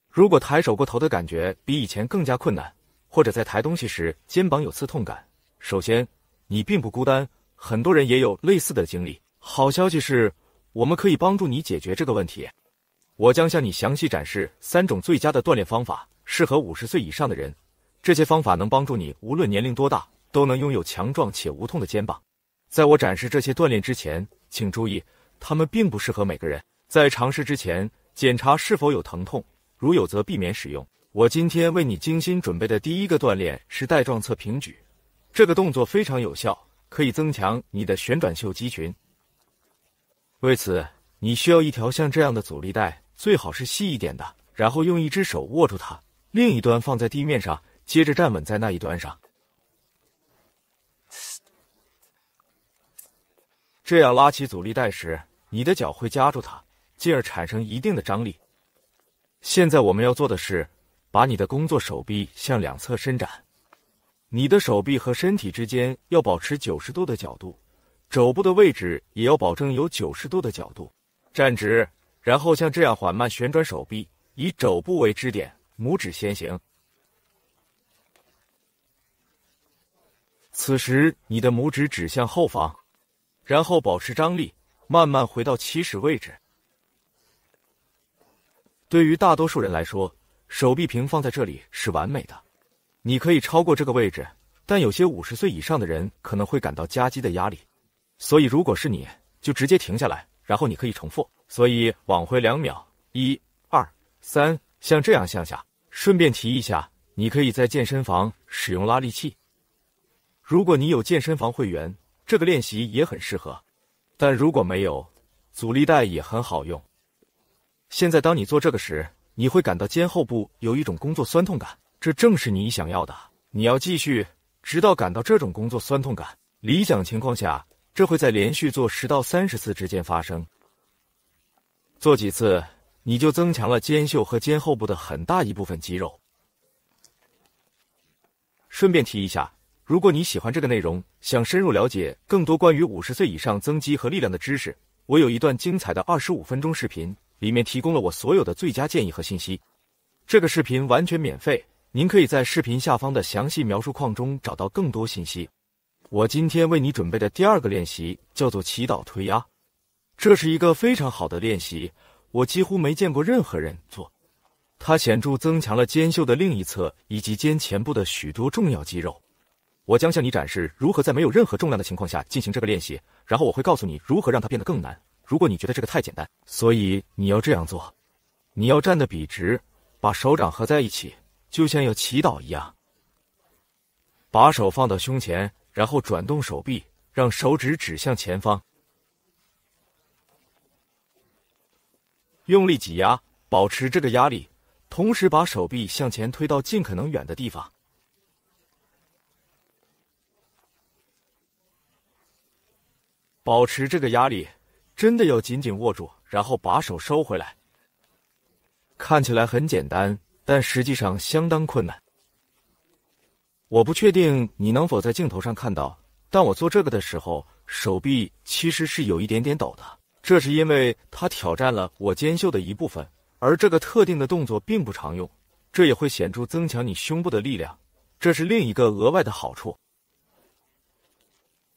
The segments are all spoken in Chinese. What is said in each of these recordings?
如果抬手过头的感觉比以前更加困难，或者在抬东西时肩膀有刺痛感，首先你并不孤单，很多人也有类似的经历。好消息是，我们可以帮助你解决这个问题。我将向你详细展示3种最佳的锻炼方法，适合50岁以上的人。这些方法能帮助你无论年龄多大，都能拥有强壮且无痛的肩膀。在我展示这些锻炼之前，请注意，它们并不适合每个人。在尝试之前，检查是否有疼痛，如有则避免使用。我今天为你精心准备的第一个锻炼是带状侧平举，这个动作非常有效，可以增强你的旋转袖肌群。为此，你需要一条像这样的阻力带，最好是细一点的，然后用一只手握住它，另一端放在地面上，接着站稳在那一端上。这样拉起阻力带时，你的脚会夹住它，进而产生一定的张力。现在我们要做的是，把你的工作手臂向两侧伸展，你的手臂和身体之间要保持90度的角度，肘部的位置也要保证有90度的角度。站直，然后像这样缓慢旋转手臂，以肘部为支点，拇指先行。此时你的拇指指向后方，然后保持张力，慢慢回到起始位置。对于大多数人来说，手臂平放在这里是完美的。你可以超过这个位置，但有些50岁以上的人可能会感到夹击的压力。所以如果是你，就直接停下来，然后你可以重复。所以往回2秒，1、2、3，像这样向下。顺便提一下，你可以在健身房使用拉力器。如果你有健身房会员，这个练习也很适合。但如果没有，阻力带也很好用。现在当你做这个时，你会感到肩后部有一种工作酸痛感，这正是你想要的。你要继续，直到感到这种工作酸痛感。理想情况下，这会在连续做10到30次之间发生。做几次，你就增强了肩袖和肩后部的很大一部分肌肉。顺便提一下，如果你喜欢这个内容，想深入了解更多关于50岁以上增肌和力量的知识，我有一段精彩的25分钟视频，里面提供了我所有的最佳建议和信息。这个视频完全免费，您可以在视频下方的详细描述框中找到更多信息。我今天为你准备的第2个练习叫做祈祷推压，这是一个非常好的练习，我几乎没见过任何人做。它显著增强了肩袖的另一侧以及肩前部的许多重要肌肉。我将向你展示如何在没有任何重量的情况下进行这个练习，然后我会告诉你如何让它变得更难。如果你觉得这个太简单，所以你要这样做。你要站得笔直，把手掌合在一起，就像要祈祷一样。把手放到胸前，然后转动手臂，让手指指向前方。用力挤压，保持这个压力，同时把手臂向前推到尽可能远的地方。保持这个压力，真的要紧紧握住，然后把手收回来。看起来很简单，但实际上相当困难。我不确定你能否在镜头上看到，但我做这个的时候，手臂其实是有一点点抖的。这是因为它挑战了我肩袖的一部分，而这个特定的动作并不常用，这也会显著增强你胸部的力量，这是另一个额外的好处。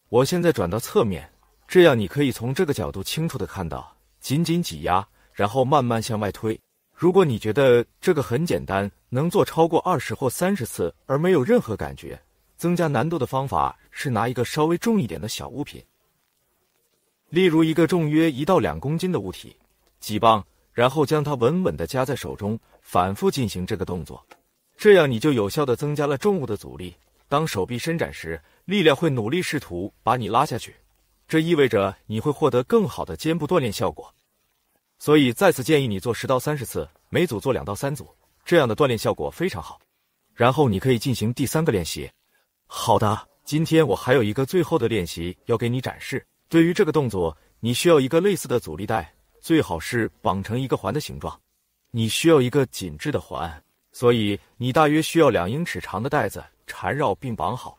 我现在转到侧面，这样你可以从这个角度清楚地看到，紧紧挤压，然后慢慢向外推。如果你觉得这个很简单，能做超过20或30次而没有任何感觉，增加难度的方法是拿一个稍微重一点的小物品，例如一个重约1到2公斤的物体，几磅，然后将它稳稳地夹在手中，反复进行这个动作。这样你就有效地增加了重物的阻力。当手臂伸展时，力量会努力试图把你拉下去，这意味着你会获得更好的肩部锻炼效果。所以再次建议你做10到30次，每组做2到3组，这样的锻炼效果非常好。然后你可以进行第3个练习。好的，今天我还有一个最后的练习要给你展示。对于这个动作，你需要一个类似的阻力带，最好是绑成一个环的形状。你需要一个紧致的环，所以你大约需要2英尺长的带子缠绕并绑好。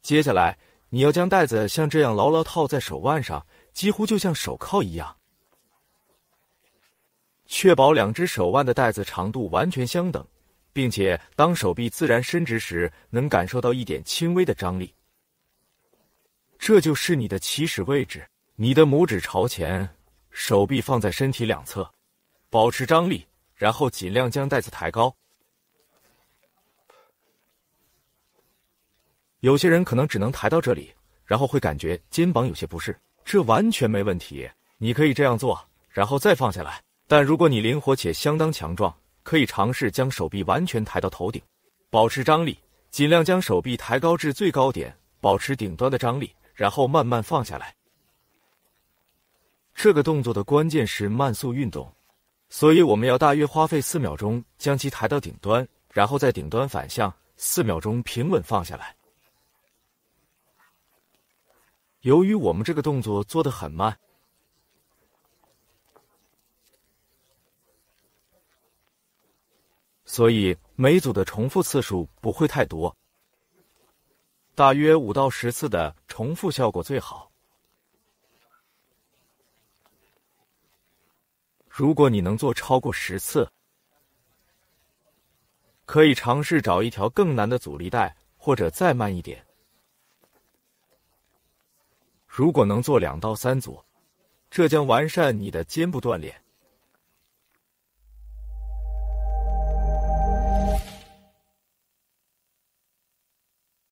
接下来，你要将带子像这样牢牢套在手腕上，几乎就像手铐一样。确保两只手腕的带子长度完全相等，并且当手臂自然伸直时，能感受到一点轻微的张力。这就是你的起始位置，你的拇指朝前，手臂放在身体两侧，保持张力，然后尽量将带子抬高。有些人可能只能抬到这里，然后会感觉肩膀有些不适，这完全没问题，你可以这样做，然后再放下来。但如果你灵活且相当强壮，可以尝试将手臂完全抬到头顶，保持张力，尽量将手臂抬高至最高点，保持顶端的张力，然后慢慢放下来。这个动作的关键是慢速运动，所以我们要大约花费4秒钟将其抬到顶端，然后在顶端反向4秒钟平稳放下来。由于我们这个动作做得很慢，所以每组的重复次数不会太多，大约5到10次的重复效果最好。如果你能做超过10次，可以尝试找一条更难的阻力带，或者再慢一点。如果能做2到3组，这将完善你的肩部锻炼。